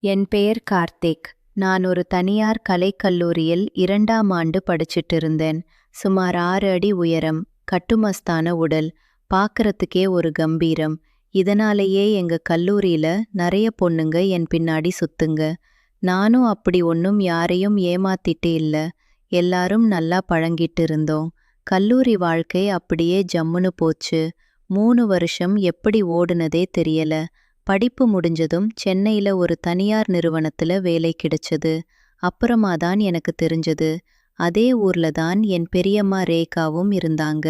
என் பெயர் கார்த்திக். நான் ஒரு தனியார் கலைக்கல்லூரியில் 2ஆம் ஆண்டு படிச்சிட்டு இருந்தேன். சுமார் 6 அடி உயரம், கட்டுமஸ்தான உடல், பார்க்கறதுக்கே ஒரு கம்பீரம். இதனாலேயே எங்க கல்லூரியில நிறைய பொண்ணுங்க என் பின்னாடி சுத்துங்க. நானும் அப்படி ஒன்னும் யாரையும் ஏமாத்திட்டு இல்ல. எல்லாரும் நல்லா பழகிட்டு இருந்தோம். கல்லூரி வாழ்க்கை அப்படியே ஜம்முன்னு போச்சு. 3 வருஷம் எப்படி ஓடுனதே தெரியல. படிப்பு முடிஞ்சதும் சென்னையில ஒரு தனியார் நிறுவனத்துல வேலை கிடைச்சது. அப்புறமா தான் எனக்கு தெரிஞ்சது, அதே ஊர்ல தான் என் பெரியம்மா ரேகாவும் இருந்தாங்க.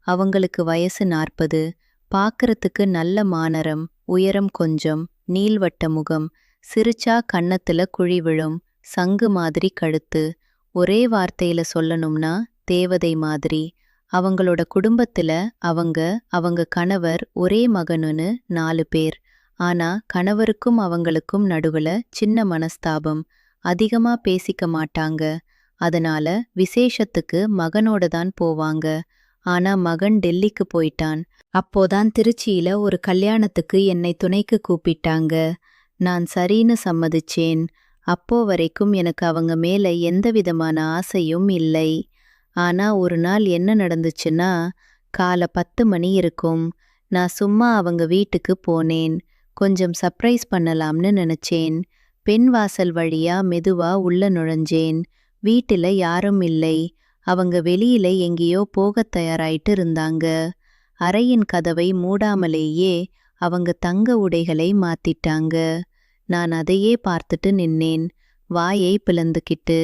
அவங்களுக்கு வயசு 40. பார்க்கறதுக்கு நல்ல மானரம், உயரம் கொஞ்சம், நீள்வட்ட முகம், சிரிச்சா கன்னத்துல குழி விழும், சங்கு மாதிரி கழுத்து. ஒரே வார்த்தையில சொல்லணும்னா தேவதை மாதிரி. அவங்களோட குடும்பத்துல அவங்க கணவர், ஒரே மகனுன்னு 4 பேர். ஆனா கணவருக்கும் அவங்களுக்கும் நடுவுல சின்ன மனஸ்தாபம். அதிகமா பேசிக்க மாட்டாங்க. அதனால விசேஷத்துக்கு மகனோட தான் போவாங்க. ஆனா மகன் டெல்லிக்கு போயிட்டான். அப்போதான் திருச்சியில ஒரு கல்யாணத்துக்கு என்னை துணைக்கு கூப்பிட்டாங்க. நான் சரின்னு சம்மதிச்சேன். அப்போ வரைக்கும் எனக்கு அவங்க மேல எந்தவிதமான ஆசையும் இல்லை. ஆனா ஒரு நாள் என்ன நடந்துச்சுன்னா, காலை 10 மணி இருக்கும். நான் சும்மா அவங்க வீட்டுக்கு போனேன். கொஞ்சம் சர்ப்ரைஸ் பண்ணலாம்னு நினைச்சேன். பெண் வாசல் வழியா மெதுவா உள்ள நுழைஞ்சேன். வீட்டுல யாரும் இல்லை. அவங்க வெளியில எங்கேயோ போகத் தயாராயிட்டு இருந்தாங்க. அறையின் கதவை மூடாமலேயே அவங்க தங்க உடைகளை மாத்திட்டாங்க. நான் அதையே பார்த்துட்டு நின்னேன், வாயை பிளந்துக்கிட்டு.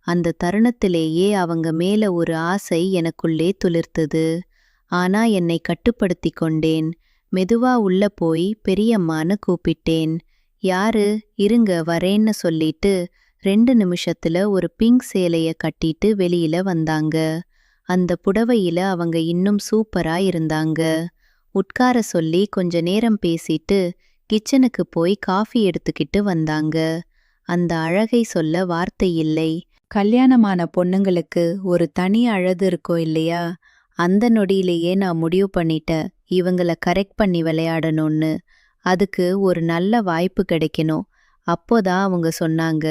அந்த தருணத்திலேயே அவங்க மேல ஒரு ஆசை எனக்குள்ளே துளிர்த்தது. ஆனா என்னை கட்டுப்படுத்தி கொண்டேன். மெதுவா உள்ள போய் பெரியம்மான்னு கூப்பிட்டேன். யாரு, இருங்க வரேன்னு சொல்லிட்டு 2 நிமிஷத்துல ஒரு பிங்க் சேலைய கட்டிட்டு வெளியில வந்தாங்க. அந்த புடவையில அவங்க இன்னும் சூப்பரா இருந்தாங்க. உட்கார சொல்லி கொஞ்ச நேரம் பேசிட்டு கிச்சனுக்கு போய் காஃபி எடுத்துக்கிட்டு வந்தாங்க. அந்த அழகை சொல்ல வார்த்தை இல்லை. கல்யாணமான பொண்ணுங்களுக்கு ஒரு தனி அழகு இருக்கும் இல்லையா? அந்த நொடியிலேயே நான் முடிவு பண்ணிட்டேன், இவங்கள கரெக்ட் பண்ணி விளையாடணும்னு. அதுக்கு ஒரு நல்ல வாய்ப்பு கிடைக்கணும். அப்போதான் அவங்க சொன்னாங்க,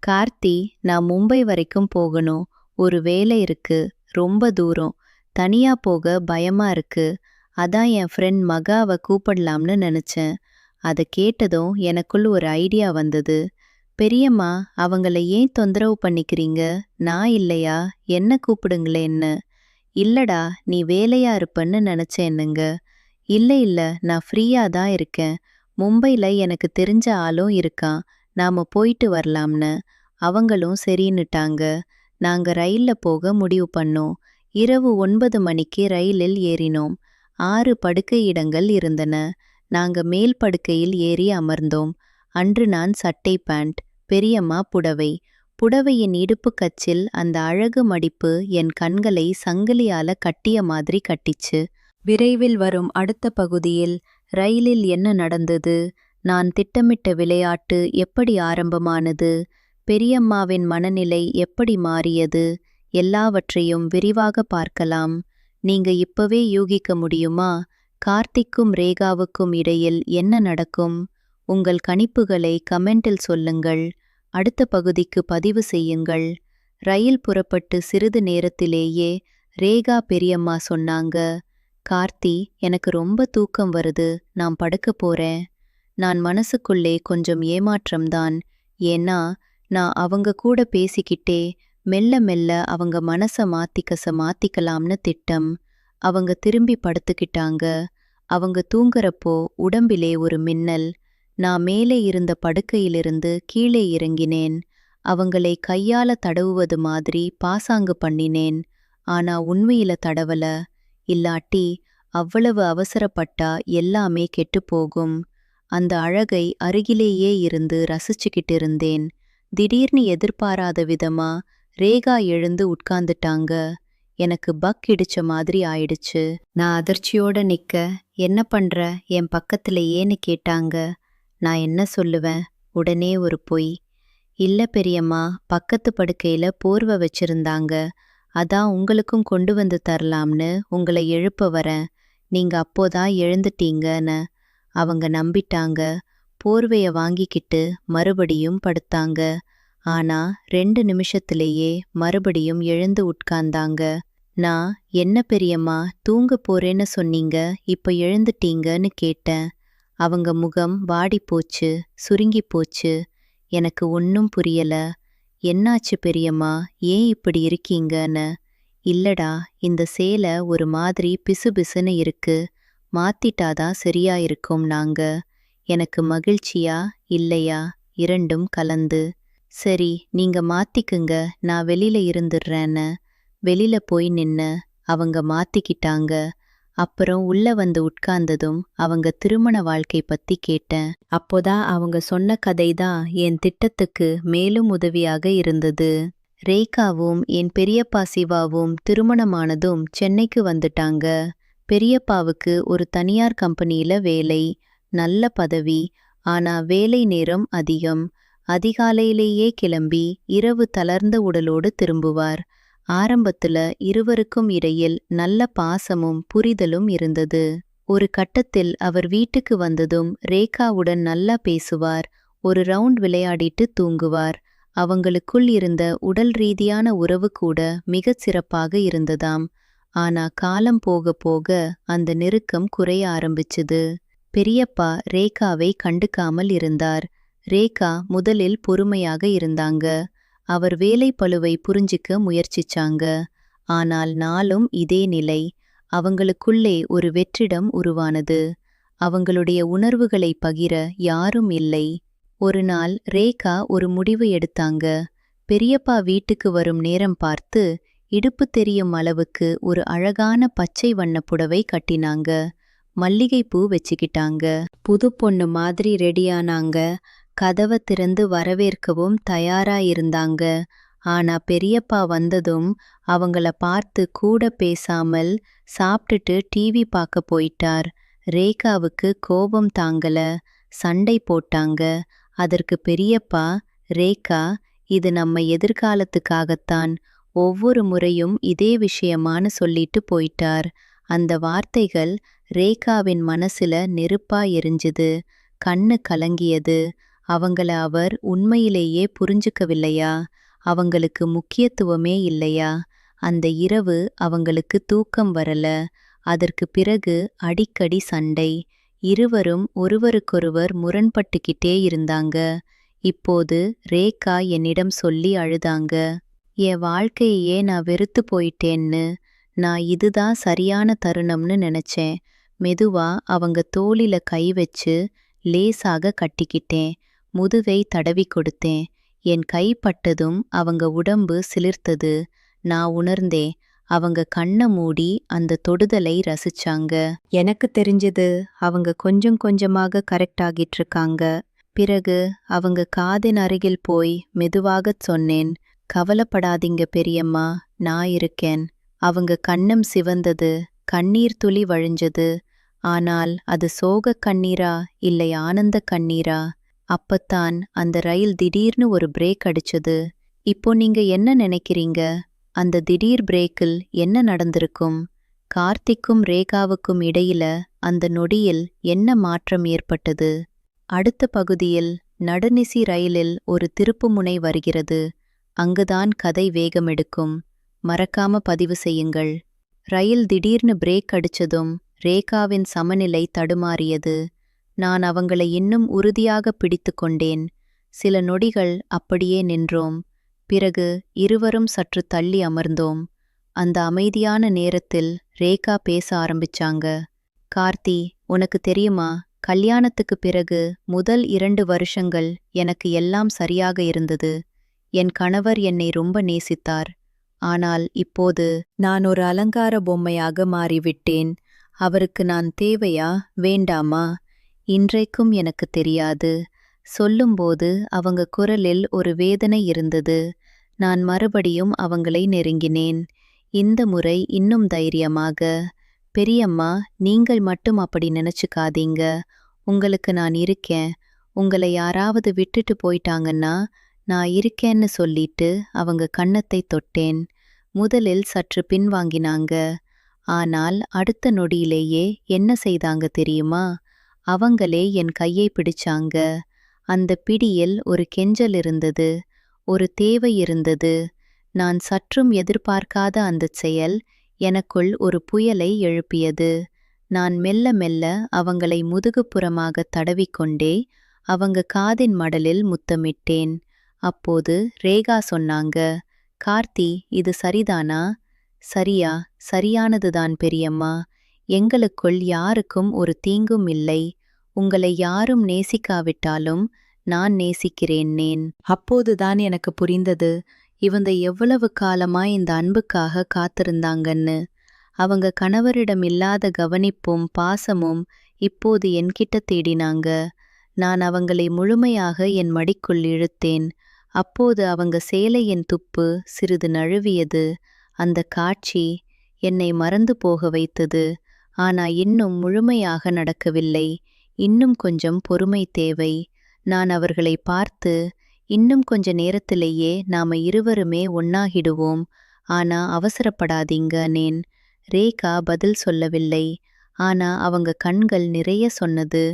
கார்த்தி, நான் மும்பை வரைக்கும் போகணும். ஒரு வேலை இருக்கு, ரொம்ப தூரம். தனியா போக பயமா இருக்கு. அதான் என் ஃப்ரெண்ட் மகாவை கூப்பிடலாம்னு நினைச்சேன். அதை கேட்டதும் எனக்குள்ள ஒரு ஐடியா வந்தது. பெரியம்மா, அவங்கள ஏன் தொந்தரவு பண்ணிக்கிறீங்க? நான் இல்லையா? என்ன கூப்பிடுங்களேன்னு. இல்லடா, நீ வேலையா இருப்பன்னு நினைச்சேன்னுங்க. இல்ல, நான் ஃப்ரீயா தான் இருக்கேன். மும்பைல எனக்கு தெரிஞ்ச ஆளும் இருக்கான். நாம போயிட்டு வரலாம்னு. அவங்களும் சரின்னுட்டாங்க. நாங்க ரயில்ல போக முடிவு பண்ணோம். இரவு 9 மணிக்கு ரயிலில் ஏறினோம். 6 படுக்கை இடங்கள் இருந்தன. நாங்க மேல் படுக்கையில் ஏறி அமர்ந்தோம். அன்று நான் சட்டை பேண்ட், பெரியம்மா புடவை. புடவையின் இடுப்பு கச்சில் அந்த அழகு மடிப்பு என் கண்களை சங்கிலியால கட்டிய மாதிரி கட்டிச்சு. விரைவில் வரும் அடுத்த பகுதியில் ரயிலில் என்ன நடந்தது, நான் திட்டமிட்ட விளையாட்டு எப்படி ஆரம்பமானது, பெரியம்மாவின் மனநிலை எப்படி மாறியது, எல்லாவற்றையும் விரிவாக பார்க்கலாம். நீங்க இப்பவே யூகிக்க முடியுமா, கார்த்திக்கும் ரேகாவுக்கும் இடையில் என்ன நடக்கும்? உங்கள் கணிப்புகளை கமெண்டில் சொல்லுங்கள். அடுத்த பகுதிக்கு பதிவு செய்யுங்கள். ரயில் புறப்பட்டு சிறிது நேரத்திலேயே ரேகா பெரியம்மா சொன்னாங்க, கார்த்தி, எனக்கு ரொம்ப தூக்கம் வருது, நான் படுக்க போறேன். நான் மனசுக்குள்ளே கொஞ்சம் ஏமாற்றம்தான். ஏன்னா நான் அவங்க கூட பேசிக்கிட்டே மெல்ல மெல்ல அவங்க மனச மாத்திக்கலாம்னு திட்டம். அவங்க திரும்பி படுத்துக்கிட்டாங்க. அவங்க தூங்குறப்போ உடம்பிலே ஒரு மின்னல். நான் மேலே இருந்த படுக்கையிலிருந்து கீழே இறங்கினேன். அவங்களை கையால தடவுவது மாதிரி பாசாங்கு பண்ணினேன். ஆனா உண்மையில தடவல. இல்லாட்டி அவ்வளவு அவசரப்பட்டா எல்லாமே கெட்டுப்போகும். அந்த அழகை அருகிலேயே இருந்து ரசிச்சுக்கிட்டு இருந்தேன். திடீர்னு எதிர்பாராத விதமா ரேகா எழுந்து உட்கார்ந்துட்டாங்க. எனக்கு பக் இடிச்ச மாதிரி ஆயிடுச்சு. நான் அதிர்ச்சியோட நிக்க, என்ன பண்ற, என் பக்கத்துல ஏன்னு கேட்டாங்க. நான் என்ன சொல்லுவேன்? உடனே ஒரு பொய். இல்ல பெரியம்மா, பக்கத்து படுக்கையில போர்வை வச்சிருந்தாங்க. அதான் உங்களுக்கும் கொண்டு வந்து தரலாம்னு உங்களை எழுப்ப வரேன். நீங்க அப்போதான் எழுந்துட்டீங்கன்னு. அவங்க நம்பிட்டாங்க. போர்வைய வாங்கிக்கிட்டு மறுபடியும் படுத்தாங்க. ஆனா 2 நிமிஷத்திலேயே மறுபடியும் எழுந்து உட்கார்ந்தாங்க. நான், "என்ன பெரியம்மா, தூங்க போறேன்னு சொன்னீங்க, இப்ப எழுந்துட்டீங்கன்னு கேட்டேன்." அவங்க முகம் வாடிப்போச்சு, சுருங்கிப் போச்சு. எனக்கு ஒன்னும் புரியல. "என்னாச்சு பெரியம்மா, ஏன் இப்படி இருக்கீங்கன்னு?" "இல்லடா, இந்த சேலை ஒரு மாதிரி பிசுபிசுன்னு இருக்கு. மாத்திட்டாதான் சரியா இருக்கும் நாங்க." எனக்கு மகிழ்ச்சியா, இல்லையா, இரண்டும் கலந்து. "சரி, நீங்க மாத்திக்குங்க, நான் வெளியில இருந்துடுறேன்னு." வெளியில போய் நின்னு அவங்க மாத்திக்கிட்டாங்க. அப்புறம் உள்ள வந்து உட்கார்ந்ததும் அவங்க திருமண வாழ்க்கை பத்தி கேட்டேன். அப்போதான் அவங்க சொன்ன கதைதான் என் திட்டத்துக்கு மேலும் உதவியாக இருந்தது. ரேகாவும் என் பெரியப்பா சிவாவும் திருமணமானதும் சென்னைக்கு வந்துட்டாங்க. பெரியப்பாவுக்கு ஒரு தனியார் கம்பெனியில வேலை, நல்ல பதவி. ஆனா வேலை நேரம் அதிகம். அதிகாலையிலேயே கிளம்பி இரவு தளர்ந்த உடலோடு திரும்புவார். ஆரம்பத்துல இருவருக்கும் இடையில் நல்ல பாசமும் புரிதலும் இருந்தது. ஒரு கட்டத்தில் அவர் வீட்டுக்கு வந்ததும் ரேகாவுடன் நல்லா பேசுவார், ஒரு ரவுண்ட் விளையாடிட்டு தூங்குவார். அவங்களுக்குள் இருந்த உடல் ரீதியான உறவு கூட மிகச் சிறப்பாக இருந்ததாம். ஆனா காலம் போக போக அந்த நெருக்கம் குறைய ஆரம்பிச்சுது. பெரியப்பா ரேகாவை கண்டுக்காமல் இருந்தார். ரேகா முதலில் பொறுமையாக இருந்தாங்க. அவர் வேலைப்பளுவை புரிஞ்சிக்க முயற்சிச்சாங்க. ஆனால் நாளும் இதே நிலை. அவங்களுக்குள்ளே ஒரு வெற்றிடம் உருவானது. அவங்களுடைய உணர்வுகளை பகிர யாரும் இல்லை. ஒரு நாள் ரேகா ஒரு முடிவு எடுத்தாங்க. பெரியப்பா வீட்டுக்கு வரும் நேரம் பார்த்து இடுப்பு தெரியும் அளவுக்கு ஒரு அழகான பச்சை வண்ண புடவை கட்டினாங்க. மல்லிகைப்பூ வச்சுக்கிட்டாங்க. புது பொண்ணு மாதிரி ரெடியானாங்க. கதவை திறந்து வரவேற்கவும் தயாரா இருந்தாங்க. ஆனா பெரியப்பா வந்ததும் அவங்கள பார்த்து கூட பேசாமல் சாப்பிட்டுட்டு டிவி பார்க்க போயிட்டார். ரேகாவுக்கு கோபம் தாங்கல. சண்டை போட்டாங்க. அதற்கு பெரியப்பா, "ரேகா, இது நம்ம எதிர்காலத்துக்காகத்தான். ஒவ்வொரு முறையும் இதே விஷயமான்னு சொல்லிட்டு போயிட்டார்." அந்த வார்த்தைகள் ரேகாவின் மனசுல நெருப்பா எரிஞ்சுது. கண்ணு கலங்கியது. அவங்கள அவர் உண்மையிலேயே புரிஞ்சுக்கவில்லையா? அவங்களுக்கு முக்கியத்துவமே இல்லையா? அந்த இரவு அவங்களுக்கு தூக்கம் வரல. அதற்கு பிறகு அடிக்கடி சண்டை. இருவரும் ஒருவருக்கொருவர் முரண்பட்டுக்கிட்டே இருந்தாங்க. இப்போது ரேகா என்னிடம் சொல்லி அழுதாங்க. "என் வாழ்க்கையே நான் வெறுத்து போயிட்டேன்னு. நான் இதுதான் சரியான தருணம்னு நினைச்சேன்." மெதுவா அவங்க தோளில கை வச்சு லேசாக கட்டிக்கிட்டேன். முதுகை தடவி கொடுத்தேன். என் கை பட்டதும் அவங்க உடம்பு சிலிர்த்தது. நான் உணர்ந்தேன். அவங்க கண்ண மூடி அந்த தொடுதலை ரசிச்சாங்க. எனக்கு தெரிஞ்சது அவங்க கொஞ்சம் கொஞ்சமாக கரெக்ட் ஆகிட்டு இருக்காங்க. பிறகு அவங்க காதின் அருகில் போய் மெதுவாகச் சொன்னேன், "கவலைப்படாதீங்க பெரியம்மா, நான் இருக்கேன்." அவங்க கன்னம் சிவந்தது. கண்ணீர் துளி வழிஞ்சது. ஆனால் அது சோகக் கண்ணீரா இல்லை ஆனந்த கண்ணீரா? அப்பத்தான் அந்த ரயில் திடீர்னு ஒரு பிரேக் அடிச்சது. இப்போ நீங்க என்ன நினைக்கிறீங்க? அந்த திடீர் பிரேக்கில் என்ன நடந்திருக்கும்? கார்த்திக்கும் ரேகாவுக்கும் இடையில அந்த நொடியில் என்ன மாற்றம் ஏற்பட்டது? அடுத்த பகுதியில் நடுநிசி ரயிலில் ஒரு திருப்புமுனை வருகிறது. அங்குதான் கதை வேகமெடுக்கும். மறக்காம பதிவு செய்யுங்கள். ரயில் திடீர்னு பிரேக் அடிச்சதும் ரேகாவின் சமநிலை தடுமாறியது. நான் அவங்களை இன்னும் உறுதியாக பிடித்து கொண்டேன். சில நொடிகள் அப்படியே நின்றோம். பிறகு இருவரும் சற்று தள்ளி அமர்ந்தோம். அந்த அமைதியான நேரத்தில் ரேகா பேச ஆரம்பிச்சாங்க. "கார்த்தி, உனக்கு தெரியுமா, கல்யாணத்துக்கு பிறகு முதல் 2 வருஷங்கள் எனக்கு எல்லாம் சரியாக இருந்தது. என் கணவர் என்னை ரொம்ப நேசித்தார். ஆனால் இப்போது நான் ஒரு அலங்கார பொம்மையாக மாறிவிட்டேன். அவருக்கு நான் தேவையா, வேண்டாமா? இன்றைக்கும் எனக்கு தெரியாது." சொல்லும்போது அவங்க குரலில் ஒரு வேதனை இருந்தது. நான் மறுபடியும் அவங்களை நெருங்கினேன். இந்த முறை இன்னும் தைரியமாக. "பெரியம்மா, நீங்கள் மட்டும் அப்படி நினைச்சுக்காதீங்க. உங்களுக்கு நான் இருக்கேன். உங்களை யாராவது விட்டுட்டு போயிட்டாங்கன்னா நான் இருக்கேன்னு சொல்லிட்டு அவங்க கன்னத்தை தொட்டேன். முதலில் சற்று பின்வாங்கினாங்க. ஆனால் அடுத்த நொடியிலேயே என்ன செய்தாங்க தெரியுமா? அவங்களே என் கையை பிடிச்சாங்க. அந்த பிடியில் ஒரு கெஞ்சல் இருந்தது, ஒரு தேவை இருந்தது. நான் சற்றும் எதிர்பார்க்காத அந்தச் செயல் எனக்குள் ஒரு புயலை எழுப்பியது. நான் மெல்ல மெல்ல அவங்களை முதுகுப்புறமாக தடவிக்கொண்டே அவங்க காதின் மடலில் முத்தமிட்டேன். அப்போது ரேகா சொன்னாங்க, கார்த்தி, இது சரிதானா? சரியா? சரியானதுதான் பெரியம்மா. எங்களுக்குள் யாருக்கும் ஒரு தீங்கும் இல்லை. உங்களை யாரும் நேசிக்காவிட்டாலும் நான் நேசிக்கிறேன்னேன். அப்போதுதான் எனக்கு புரிந்தது, இவங்க எவ்வளவு காலமா இந்த அன்புக்காக காத்திருந்தாங்கன்னு. அவங்க கணவரிடம் இல்லாத கவனிப்பும் பாசமும் இப்போது என்கிட்ட தேடினாங்க. நான் அவங்களை முழுமையாக என் மடிக்குள் இழுத்தேன். அப்போது அவங்க சேலையின் துப்பு சிறிது நழுவியது. அந்த காட்சி என்னை மறந்து போக வைத்தது. ஆனா இன்னும் முழுமையாக நடக்கவில்லை. இன்னும் கொஞ்சம் பொறுமை தேவை. நான் அவர்களை பார்த்து, இன்னும் கொஞ்ச நேரத்திலேயே நாம இருவருமே ஒன்னாகிடுவோம். ஆனா அவசரப்படாதீங்கன்னேன். ரேகா பதில் சொல்லவில்லை. ஆனா அவங்க கண்கள் நிறைய சொன்னது.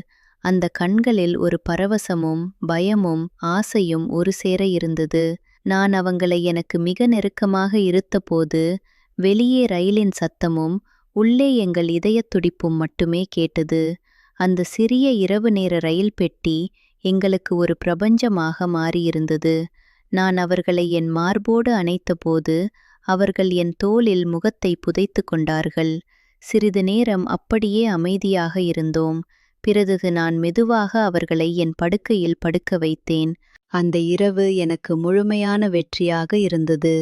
அந்த கண்களில் ஒரு பரவசமும் பயமும் ஆசையும் ஒரு சேர இருந்தது. நான் அவங்களை எனக்கு மிக நெருக்கமாக இருத்தபோது வெளியே ரயிலின் சத்தமும் உள்ளே எங்கள் இதயத் துடிப்பும் மட்டுமே கேட்டது. அந்த சிறிய இரவு நேர ரயில் பெட்டி எங்களுக்கு ஒரு பிரபஞ்சமாக மாறியிருந்தது. நான் அவர்களை என் மார்போடு அணைத்தபோது அவர்கள் என் தோளில் முகத்தை புதைத்து கொண்டார்கள். சிறிது நேரம் அப்படியே அமைதியாக இருந்தோம். பிறகு நான் மெதுவாக அவர்களை என் படுக்கையில் படுக்க வைத்தேன். அந்த இரவு எனக்கு முழுமையான வெற்றியாக இருந்தது.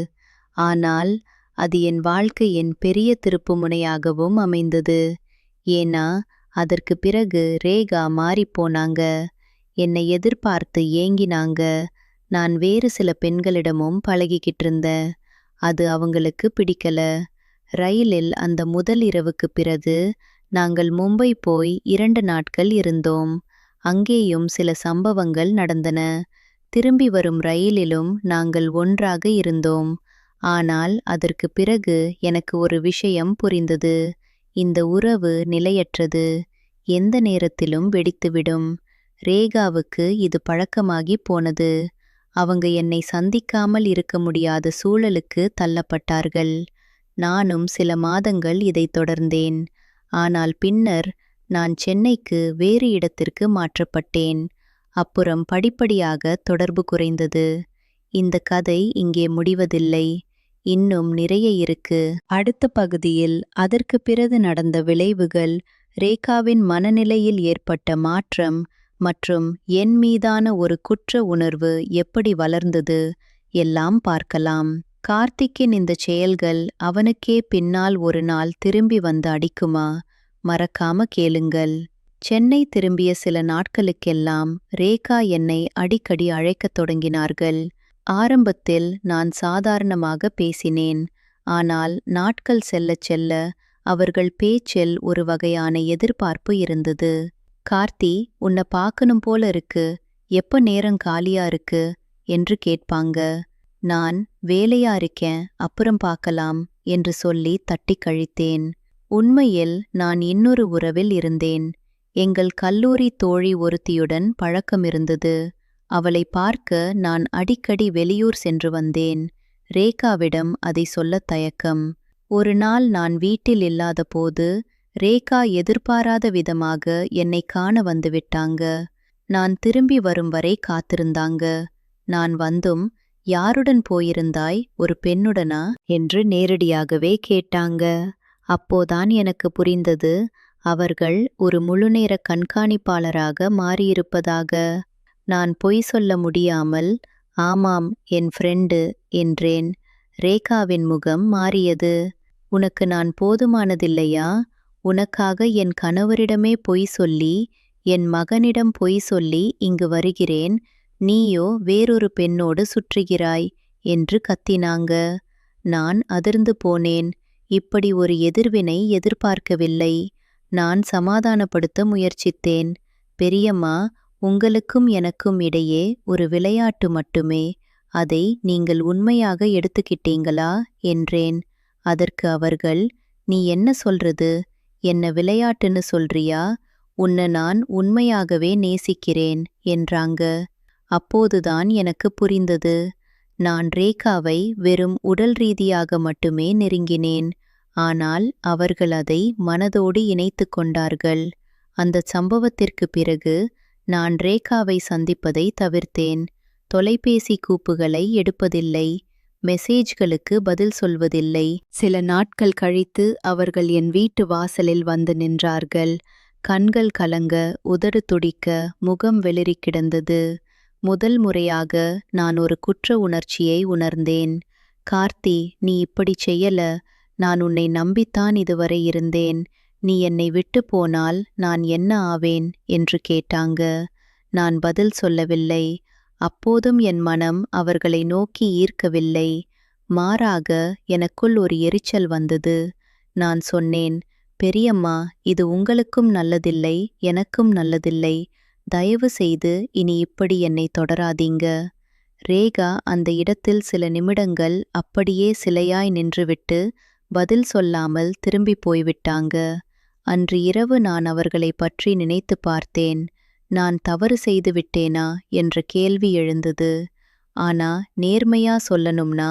ஆனால் அது என் வாழ்க்கையின் பெரிய திருப்புமுனையாகவும் அமைந்தது. ஏன்னா அதற்கு பிறகு ரேகா மாறிப்போனாங்க. என்னை எதிர்பார்த்து ஏங்கினாங்க. நான் வேறு சில பெண்களிடமும் பழகிக்கிட்டு இருந்தேன். அது அவங்களுக்கு பிடிக்கல. ரயிலில் அந்த முதல் இரவுக்கு பிறகு நாங்கள் மும்பை போய் 2 நாட்கள் இருந்தோம். அங்கேயும் சில சம்பவங்கள் நடந்தன. திரும்பி வரும் ரயிலிலும் நாங்கள் ஒன்றாக இருந்தோம். ஆனால் அதற்கு பிறகு எனக்கு ஒரு விஷயம் புரிந்தது. இந்த உறவு நிலையற்றது. எந்த நேரத்திலும் வெடித்துவிடும். ரேகாவுக்கு இது பழக்கமாகி போனது. அவங்க என்னை சந்திக்காமல் இருக்க முடியாத சூழலுக்கு தள்ளப்பட்டார்கள். நானும் சில மாதங்கள் இதைத் தொடர்ந்தேன். ஆனால் பின்னர் நான் சென்னைக்கு வேறு இடத்திற்கு மாற்றப்பட்டேன். அப்புறம் படிப்படியாக தொடர்பு குறைந்தது. இந்த கதை இங்கே முடிவதில்லை. இன்னும் நிறைய இருக்கு. அடுத்த பகுதியில் அதற்கு பிறகு நடந்த விளைவுகள், ரேகாவின் மனநிலையில் ஏற்பட்ட மாற்றம் மற்றும் என் மீதான ஒரு குற்ற உணர்வு எப்படி வளர்ந்தது எல்லாம் பார்க்கலாம். கார்த்திக்கின் இந்த செயல்கள் அவனுக்கே பின்னால் ஒரு நாள் திரும்பி வந்து அடிக்குமா? மறக்காம கேளுங்கள். சென்னை திரும்பிய சில நாட்களுக்கெல்லாம் ரேகா என்னை அடிக்கடி அழைக்கத் தொடங்கினார்கள். ஆரம்பத்தில் நான் சாதாரணமாக பேசினேன். ஆனால் நாட்கள் செல்லச் செல்ல அவர்கள் பேச்சில் ஒரு வகையான எதிர்பார்ப்பு இருந்தது. கார்த்தி, உன்னை பார்க்கணும் போல இருக்கு. எப்ப நேரம் காலியா இருக்கு என்று கேட்பாங்க. நான் வேலையா இருக்கேன், அப்புறம் பார்க்கலாம் என்று சொல்லி தட்டி கழித்தேன். உண்மையில் நான் இன்னொரு உறவில் இருந்தேன். எங்கள் கல்லூரி தோழி ஒருத்தியுடன் பழக்கம் இருந்தது. அவளை பார்க்க நான் அடிக்கடி வெளியூர் சென்று வந்தேன். ரேகாவிடம் அதை சொல்ல தயக்கம். ஒரு நாள் நான் வீட்டில் இல்லாத போது ரேகா எதிர்பாராத விதமாக என்னை காண வந்துவிட்டாங்க. நான் திரும்பி வரும் வரை காத்திருந்தாங்க. நான் வந்தும், யாருடன் போயிருந்தாய், ஒரு பெண்ணுடனா என்று நேரடியாகவே கேட்டாங்க. அப்போதான் எனக்கு புரிந்தது, அவர்கள் ஒரு முழுநேர கண்காணிப்பாளராக மாறியிருப்பதாக. நான் பொய் சொல்ல முடியாமல், ஆமாம், என் ஃப்ரெண்டு என்றேன். ரேகாவின் முகம் மாறியது. உனக்கு நான் போதுமானதில்லையா? உனக்காக என் கணவரிடமே பொய் சொல்லி, என் மகனிடம் பொய் சொல்லி இங்கு வருகிறேன். நீயோ வேறொரு பெண்ணோடு சுற்றுகிறாய் என்று கத்தினாங்க. நான் அதிர்ந்து போனேன். இப்படி ஒரு எதிர்வினை எதிர்பார்க்கவில்லை. நான் சமாதானப்படுத்த முயற்சித்தேன். பெரியம்மா, உங்களுக்கும் எனக்கும் இடையே ஒரு விளையாட்டு மட்டுமே. அதை நீங்கள் உண்மையாக எடுத்துக்கிட்டீங்களா என்றேன். அதற்கு அவர்கள், நீ என்ன சொல்றது? என்ன விளையாட்டுன்னு சொல்றியா? உன்னை நான் உண்மையாகவே நேசிக்கிறேன் என்றாங்க. அப்போதுதான் எனக்கு புரிந்தது. நான் ரேகாவை வெறும் உடல் ரீதியாக மட்டுமே நெருங்கினேன். ஆனால் அவர்கள் அதை மனதோடு இணைத்துக் கொண்டார்கள். அந்த சம்பவத்திற்கு பிறகு நான் ரேகாவை சந்திப்பதை தவிர்த்தேன். தொலைபேசி கூப்புகளை எடுப்பதில்லை. மெசேஜ்களுக்கு பதில் சொல்வதில்லை. சில நாட்கள் கழித்து அவர்கள் என் வீட்டு வாசலில் வந்து நின்றார்கள். கண்கள் கலங்க, உதடு துடிக்க, முகம் வெளிரி கிடந்தது. முதல் முறையாக நான் ஒரு குற்ற உணர்ச்சியை உணர்ந்தேன். கார்த்தி, நீ இப்படி செய்யல. நான் உன்னை நம்பித்தான் இதுவரை இருந்தேன். நீ என்னை விட்டு போனால் நான் என்ன ஆவேன் என்று கேட்டாங்க. நான் பதில் சொல்லவில்லை. அப்போதும் என் மனம் அவர்களை நோக்கி ஈர்க்கவில்லை. மாறாக எனக்குள் ஒரு எரிச்சல் வந்தது. நான் சொன்னேன், பெரியம்மா, இது உங்களுக்கும் நல்லதில்லை, எனக்கும் நல்லதில்லை. தயவு செய்து இனி இப்படி என்னை தொடராதீங்க. ரேகா அந்த இடத்தில் சில நிமிடங்கள் அப்படியே சிலையாய் நின்றுவிட்டு பதில் சொல்லாமல் திரும்பி போய்விட்டாங்க. அன்று இரவு நான் அவர்களை பற்றி நினைத்து பார்த்தேன். நான் தவறு செய்து விட்டேனா என்ற கேள்வி எழுந்தது. ஆனா நேர்மையா சொல்லணும்னா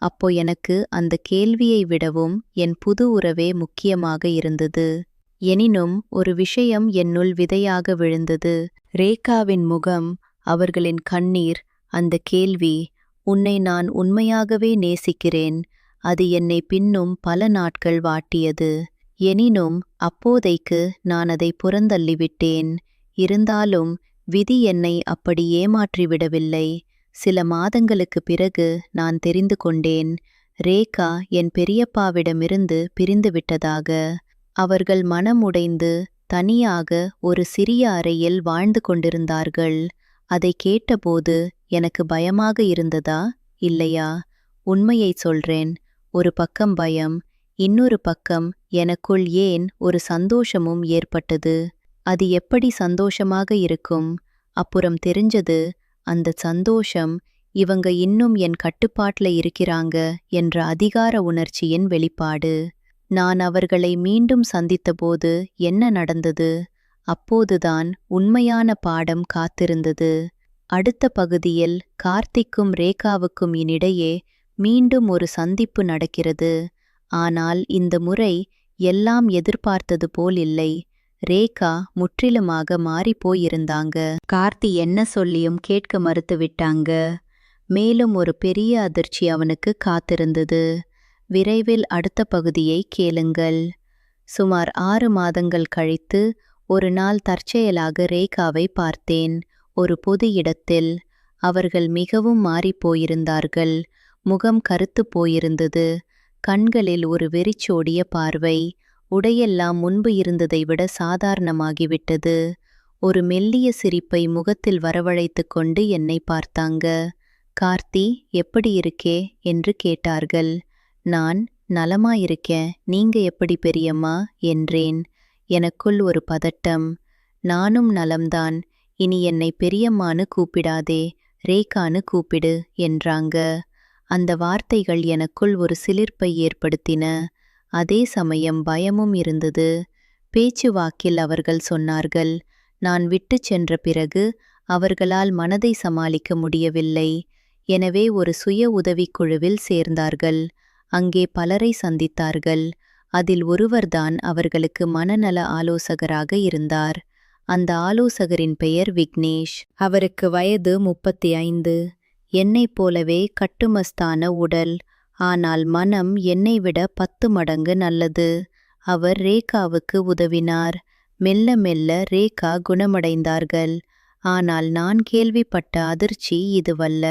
அப்போ எனக்கு அந்த கேள்வியை விடவும் என் புது உறவே முக்கியமாக இருந்தது. எனினும் ஒரு விஷயம் என்னுள் விதையாக விழுந்தது. ரேகாவின் முகம், அவர்களின் கண்ணீர், அந்த கேள்வி, உன்னை நான் உண்மையாகவே நேசிக்கிறேன். அது என்னை பின்னும் பல நாட்கள் வாட்டியது. எனினும் அப்போதைக்கு நான் அதை புறந்தள்ளிவிட்டேன். இருந்தாலும் விதி என்னை அப்படி ஏமாற்றிவிடவில்லை. சில மாதங்களுக்கு பிறகு நான் தெரிந்து கொண்டேன், ரேகா என் பெரியப்பாவிடமிருந்து பிரிந்துவிட்டதாக. அவர்கள் மனம் உடைந்து தனியாக ஒரு சிறிய அறையில் வாழ்ந்து கொண்டிருந்தார்கள். அதை கேட்டபோது எனக்கு பயமாக இருந்ததா இல்லையா? உண்மையை சொல்றேன். ஒரு பக்கம் பயம், இன்னொரு பக்கம் எனக்குள் ஏன் ஒரு சந்தோஷமும் ஏற்பட்டது. அது எப்படி சந்தோஷமாக இருக்கும்? அப்புறம் தெரிஞ்சது, அந்த சந்தோஷம் இவங்க இன்னும் என் கட்டுப்பாட்ல இருக்கிறாங்க என்ற அதிகார உணர்ச்சியின் வெளிப்பாடு. நான் அவர்களை மீண்டும் சந்தித்தபோது என்ன நடந்தது? அப்போதுதான் உண்மையான பாடம் காத்திருந்தது. அடுத்த பகுதியில் கார்த்திக்கும் ரேகாவுக்கும் இனிடையே மீண்டும் ஒரு சந்திப்பு நடக்கிறது. ஆனால் இந்த முறை எல்லாம் எதிர்பார்த்தது போல் இல்லை. ரேகா முற்றிலுமாக மாறிப்போயிருந்தாங்க. கார்த்தி என்ன சொல்லியும் கேட்க மறுத்துவிட்டாங்க. மேலும் ஒரு பெரிய அதிர்ச்சி அவனுக்கு காத்திருந்தது. விரைவில் அடுத்த பகுதியை கேளுங்கள். சுமார் 6 மாதங்கள் கழித்து ஒரு நாள் தற்செயலாக ரேகாவை பார்த்தேன். ஒரு பொது இடத்தில். அவர்கள் மிகவும் மாறிப்போயிருந்தார்கள். முகம் கருத்து போயிருந்தது. கண்களில் ஒரு வெறிச்சோடிய பார்வை. உடையெல்லாம் முன்பு இருந்ததை விட சாதாரணமாகிவிட்டது. ஒரு மெல்லிய சிரிப்பை முகத்தில் வரவழைத்து கொண்டு என்னை பார்த்தாங்க. கார்த்தி, எப்படி இருக்கே என்று கேட்டார்கள். நான் நலமாயிருக்கேன், நீங்க எப்படி பெரியம்மா என்றேன். எனக்குள் ஒரு பதட்டம். நானும் நலம்தான். இனி என்னை பெரியம்மான்னு கூப்பிடாதே, ரேகான்னு கூப்பிடு என்றாங்க. அந்த வார்த்தைகள் எனக்குள் ஒரு சிலிர்ப்பை ஏற்படுத்தின. அதே சமயம் பயமும் இருந்தது. பேச்சுவாக்கில் அவர்கள் சொன்னார்கள், நான் விட்டுச் சென்ற பிறகு அவர்களால் மனதை சமாளிக்க முடியவில்லை. எனவே ஒரு சுய உதவிக்குழுவில் சேர்ந்தார்கள். அங்கே பலரை சந்தித்தார்கள். அதில் ஒருவர்தான் அவர்களுக்கு மனநல ஆலோசகராக இருந்தார். அந்த ஆலோசகரின் பெயர் விக்னேஷ். அவருக்கு வயது 35. என்னைப் போலவே கட்டுமஸ்தான உடல். ஆனால் மனம் என்னை விட 10 மடங்கு நல்லது. அவர் ரேகாவுக்கு உதவினார். மெல்ல மெல்ல ரேகா குணமடைந்தார்கள். ஆனால் நான் கேள்விப்பட்ட அதிர்ச்சி இதுவல்ல.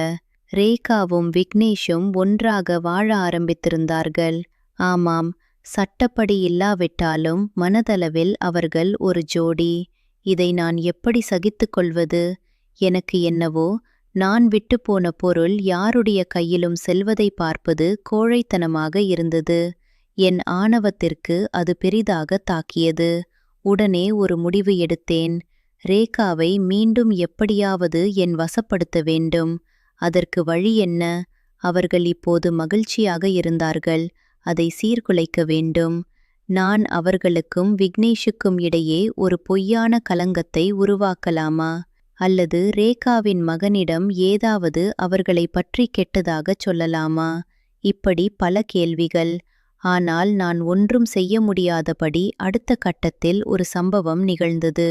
ரேகாவும் விக்னேஷும் ஒன்றாக வாழ ஆரம்பித்திருந்தார்கள். ஆமாம், சட்டப்படி இல்லாவிட்டாலும் மனதளவில் அவர்கள் ஒரு ஜோடி. இதை நான் எப்படி சகித்துக் கொள்வது? எனக்கு என்னவோ, நான் விட்டுப்போன பொருள் யாருடைய கையிலும் செல்வதை பார்ப்பது கோழைத்தனமாக இருந்தது. என் ஆணவத்திற்கு அது பெரிதாக தாக்கியது. உடனே ஒரு முடிவு எடுத்தேன். ரேகாவை மீண்டும் எப்படியாவது என் வசப்படுத்த வேண்டும். அதற்கு வழி என்ன? அவர்கள் இப்போது மகிழ்ச்சியாக இருந்தார்கள். அதை சீர்குலைக்க வேண்டும். நான் அவர்களுக்கும் விக்னேஷுக்கும் இடையே ஒரு பொய்யான கலங்கத்தை உருவாக்கலாமா? அல்லது ரேகாவின் மகனிடம் ஏதாவது அவர்களை பற்றி கெட்டதாகச் சொல்லலாமா? இப்படி பல கேள்விகள். ஆனால் நான் ஒன்றும் செய்ய முடியாதபடி அடுத்த கட்டத்தில் ஒரு சம்பவம் நிகழ்ந்தது.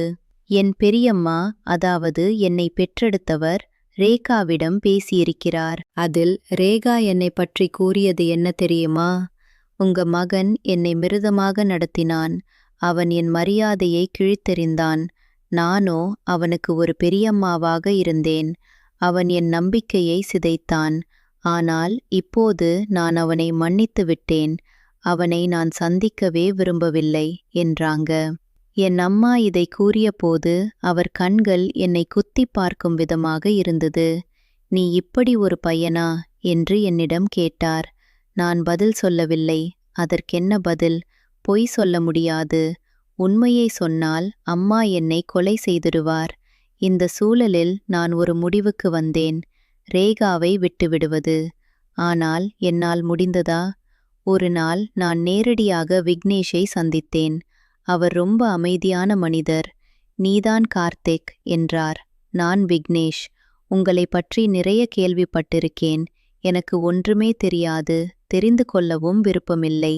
என் பெரியம்மா, அதாவது என்னை பெற்றெடுத்தவர், ரேகாவிடம் பேசியிருக்கிறார். அதில் ரேகா என்னை பற்றி கூறியது என்ன தெரியுமா? உங்க மகன் என்னை மிருதமாக நடத்தினான். அவன் என் மரியாதையை கிழித்தெறிந்தான். நானோ அவனுக்கு ஒரு பெரியம்மாவாக இருந்தேன். அவன் என் நம்பிக்கையை சிதைத்தான். ஆனால் இப்போது நான் அவனை மன்னித்து விட்டேன். அவனை நான் சந்திக்கவே விரும்பவில்லை என்றாங்க. என் அம்மா இதை கூறியபோது அவர் கண்கள் என்னை குத்தி பார்க்கும் விதமாக இருந்தது. நீ இப்படி ஒரு பையனா என்று என்னிடம் கேட்டார். நான் பதில் சொல்லவில்லை. அதற்கென்ன பதில்? பொய் சொல்ல முடியாது. உண்மையை சொன்னால் அம்மா என்னை கொலை செய்திடுவார். இந்த சூழலில் நான் ஒரு முடிவுக்கு வந்தேன். ரேகாவை விட்டுவிடுவது. ஆனால் என்னால் முடிந்ததா? ஒரு நாள் நான் நேரடியாக விக்னேஷை சந்தித்தேன். அவர் ரொம்ப அமைதியான மனிதர். நீதான் கார்த்திக் என்றார். நான் விக்னேஷ். உங்களை பற்றி நிறைய கேள்விப்பட்டிருக்கேன். எனக்கு ஒன்றுமே தெரியாது. தெரிந்து கொள்ளவும் விருப்பமில்லை.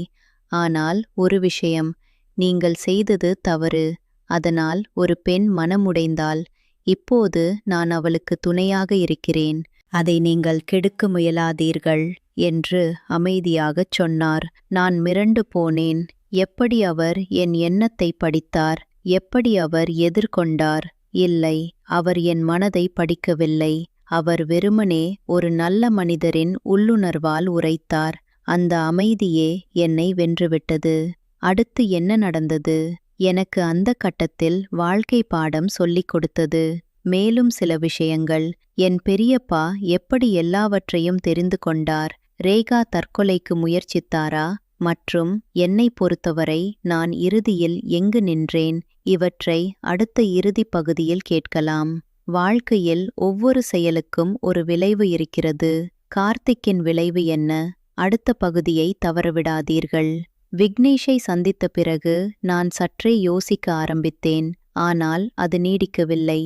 ஆனால் ஒரு விஷயம், நீங்கள் செய்தது தவறு. அதனால் ஒரு பெண் மனமுடைந்தாள். இப்போது நான் அவளுக்கு துணையாக இருக்கிறேன். அதை நீங்கள் கெடுக்க முயலாதீர்கள் என்று அமைதியாகச் சொன்னார். நான் மிரண்டு போனேன். எப்படி அவர் என் எண்ணத்தை படித்தார்? எப்படி அவர் எதிர்கொண்டார்? இல்லை, அவர் என் மனதை படிக்கவில்லை. அவர் வெறுமனே ஒரு நல்ல மனிதரின் உள்ளுணர்வால் உரைத்தார். அந்த அமைதியே என்னை வென்றுவிட்டது. அடுத்து என்ன நடந்தது? எனக்கு அந்த கட்டத்தில் வாழ்க்கை பாடம் சொல்லிக் கொடுத்தது. மேலும் சில விஷயங்கள். என் பெரியப்பா எப்படி எல்லாவற்றையும் தெரிந்து கொண்டார்? ரேகா தற்கொலைக்கு முயற்சித்தாரா? மற்றும் என்னை பொறுத்தவரை நான் இறுதியில் எங்கு நின்றேன்? இவற்றை அடுத்த இறுதி பகுதியில் கேட்கலாம். வாழ்க்கையில் ஒவ்வொரு செயலுக்கும் ஒரு விளைவு இருக்கிறது. கார்த்திக்கின் விளைவு என்ன? அடுத்த பகுதியை தவறவிடாதீர்கள். விக்னேஷை சந்தித்த பிறகு நான் சற்றே யோசிக்க ஆரம்பித்தேன். ஆனால் அது நீடிக்கவில்லை.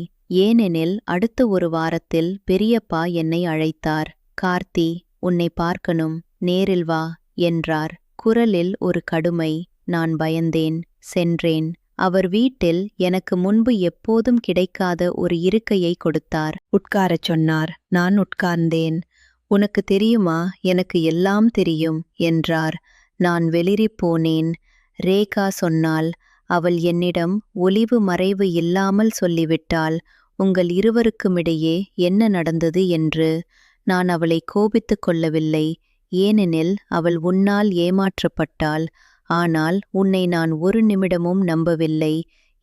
ஏனெனில் அடுத்த ஒரு வாரத்தில் பெரியப்பா என்னை அழைத்தார். கார்த்தி, உன்னை பார்க்கணும், நேரில் வா என்றார். குரலில் ஒரு கடுமை. நான் பயந்தேன். சென்றேன். அவர் வீட்டில் எனக்கு முன்பு எப்போதும் கிடைக்காத ஒரு இருக்கையை கொடுத்தார். உட்காரச் சொன்னார். நான் உட்கார்ந்தேன். உனக்கு தெரியுமா, எனக்கு எல்லாம் தெரியும் என்றார். நான் வெளிரிப் போனேன். ரேகா சொன்னாள். அவள் என்னிடம் ஒளிவு மறைவு இல்லாமல் சொல்லிவிட்டாள். உங்கள் இருவருக்குமிடையே என்ன நடந்தது என்று. நான் அவளை கோபித்துக் கொள்ளவில்லை. ஏனெனில் அவள் உன்னால் ஏமாற்றப்பட்டாள். ஆனால் உன்னை நான் ஒரு நிமிடமும் நம்பவில்லை.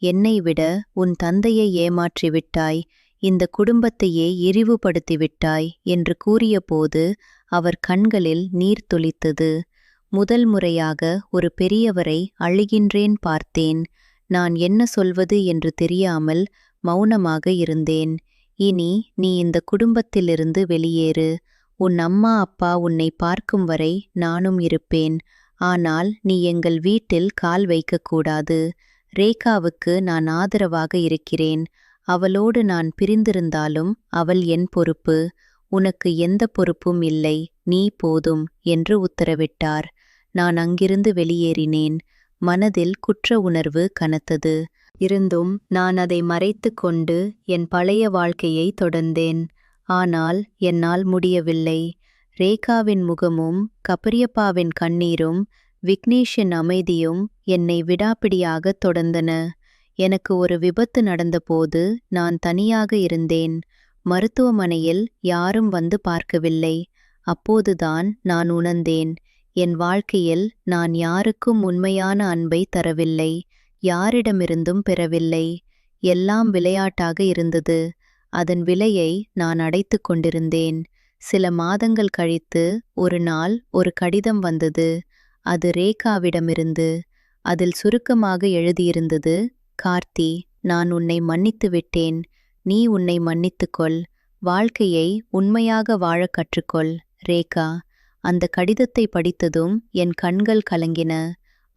என்னை விட உன் தந்தையை ஏமாற்றிவிட்டாய். இந்த குடும்பத்தையே இழிவுபடுத்திவிட்டாய் என்று கூறியபோது அவர் கண்களில் நீர் துளித்தது. முதல் முறையாக ஒரு பெரியவரை அழுகின்றேன் பார்த்தேன். நான் என்ன சொல்வது என்று தெரியாமல் மௌனமாக இருந்தேன். இனி நீ இந்த குடும்பத்திலிருந்து வெளியேறு. உன் அம்மா அப்பா உன்னை பார்க்கும் வரை நானும் இருப்பேன். ஆனால் நீ எங்கள் வீட்டில் கால் வைக்கக்கூடாது. ரேகாவுக்கு நான் ஆதரவாக இருக்கிறேன். அவளோடு நான் பிரிந்திருந்தாலும் அவள் என் பொறுப்பு. உனக்கு எந்த பொறுப்பும் இல்லை. நீ போதும் என்று உத்தரவிட்டார். நான் அங்கிருந்து வெளியேறினேன். மனதில் குற்ற உணர்வு கனத்தது. இருந்தும் நான் அதை மறைத்து கொண்டு என் பழைய வாழ்க்கையை தொடர்ந்தேன். ஆனால் என்னால் முடியவில்லை. ரேகாவின் முகமும் கபரியப்பாவின் கண்ணீரும் விக்னேஷின் அமைதியும் என்னை விடாப்பிடியாக தொடர்ந்தன. எனக்கு ஒரு விபத்து நடந்தபோது நான் தனியாக இருந்தேன். மருத்துவமனையில் யாரும் வந்து பார்க்கவில்லை. அப்போதுதான் நான் உணர்ந்தேன், என் வாழ்க்கையில் நான் யாருக்கும் உண்மையான அன்பை தரவில்லை. யாரிடமிருந்தும் பெறவில்லை. எல்லாம் விளையாட்டாக இருந்தது. அதன் விலையை நான் அடைத்து கொண்டிருந்தேன். சில மாதங்கள் கழித்து ஒரு நாள் ஒரு கடிதம் வந்தது. அது ரேகாவிடமிருந்து. அதில் சுருக்கமாக எழுதியிருந்தது, கார்த்தி, நான் உன்னை மன்னித்து விட்டேன். நீ உன்னை மன்னித்துக்கொள். வாழ்க்கையை உண்மையாக வாழக் கற்றுக்கொள். ரேகா. அந்த கடிதத்தை படித்ததும் என் கண்கள் கலங்கின.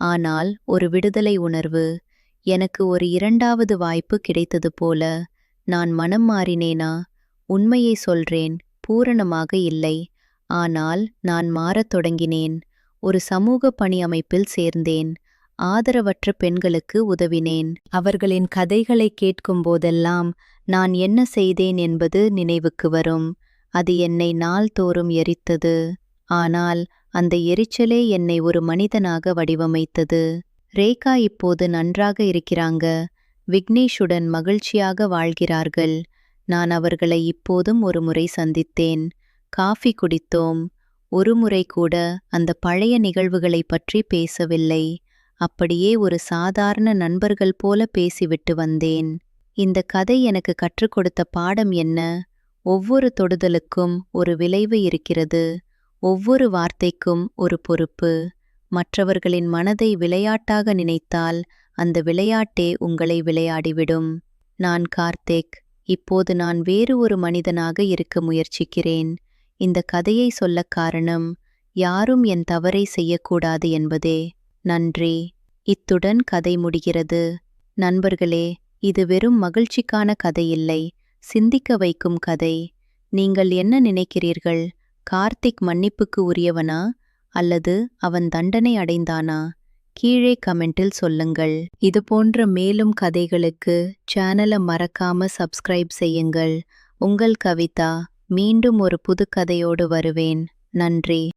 ஆனால் ஒரு விடுதலை உணர்வு. எனக்கு ஒரு இரண்டாவது வாய்ப்பு கிடைத்தது போல. நான் மனம் மாறினேனா? உண்மையை சொல்றேன், பூரணமாக இல்லை. ஆனால் நான் மாறத் தொடங்கினேன். ஒரு சமூக பணி அமைப்பில் சேர்ந்தேன். ஆதரவற்ற பெண்களுக்கு உதவினேன். அவர்களின் கதைகளை கேட்கும்போதெல்லாம் நான் என்ன செய்தேன் என்பது நினைவுக்கு வரும். அது என்னை நாள்தோறும் எரித்தது. ஆனால் அந்த எரிச்சலே என்னை ஒரு மனிதனாக வடிவமைத்தது. ரேகா இப்போது நன்றாக இருக்கிறாங்க. விக்னேஷுடன் மகிழ்ச்சியாக வாழ்கிறார்கள். நான் அவர்களை இப்போதும் ஒரு முறை சந்தித்தேன். காஃபி குடித்தோம். ஒரு முறை கூட அந்த பழைய நிகழ்வுகளைப் பற்றி பேசவில்லை. அப்படியே ஒரு சாதாரண நண்பர்கள் போல பேசிவிட்டு வந்தேன். இந்த கதை எனக்கு கற்றுக் கொடுத்த பாடம் என்ன? ஒவ்வொரு தொடுதலுக்கும் ஒரு விளைவு இருக்கிறது. ஒவ்வொரு வார்த்தைக்கும் ஒரு பொறுப்பு. மற்றவர்களின் மனதை விளையாட்டாக நினைத்தால் அந்த விளையாட்டே உங்களை விளையாடிவிடும். நான் கார்த்திக். இப்போது நான் வேறு ஒரு மனிதனாக இருக்க முயற்சிக்கிறேன். இந்த கதையை சொல்லக் காரணம், யாரும் என் தவறை செய்யக்கூடாது என்பதே. நன்றி. இத்துடன் கதை முடிகிறது. நண்பர்களே, இது வெறும் மகிழ்ச்சிக்கான கதையில்லை, சிந்திக்க வைக்கும் கதை. நீங்கள் என்ன நினைக்கிறீர்கள்? கார்த்திக் மன்னிப்புக்கு உரியவனா அல்லது அவன் தண்டனை அடைந்தானா? கீழே கமெண்டில் சொல்லுங்கள். இது போன்ற மேலும் கதைகளுக்கு சேனலை மறக்காம சப்ஸ்கிரைப் செய்யுங்கள். உங்கள் கவிதா. மீண்டும் ஒரு புது கதையோடு வருவேன். நன்றி.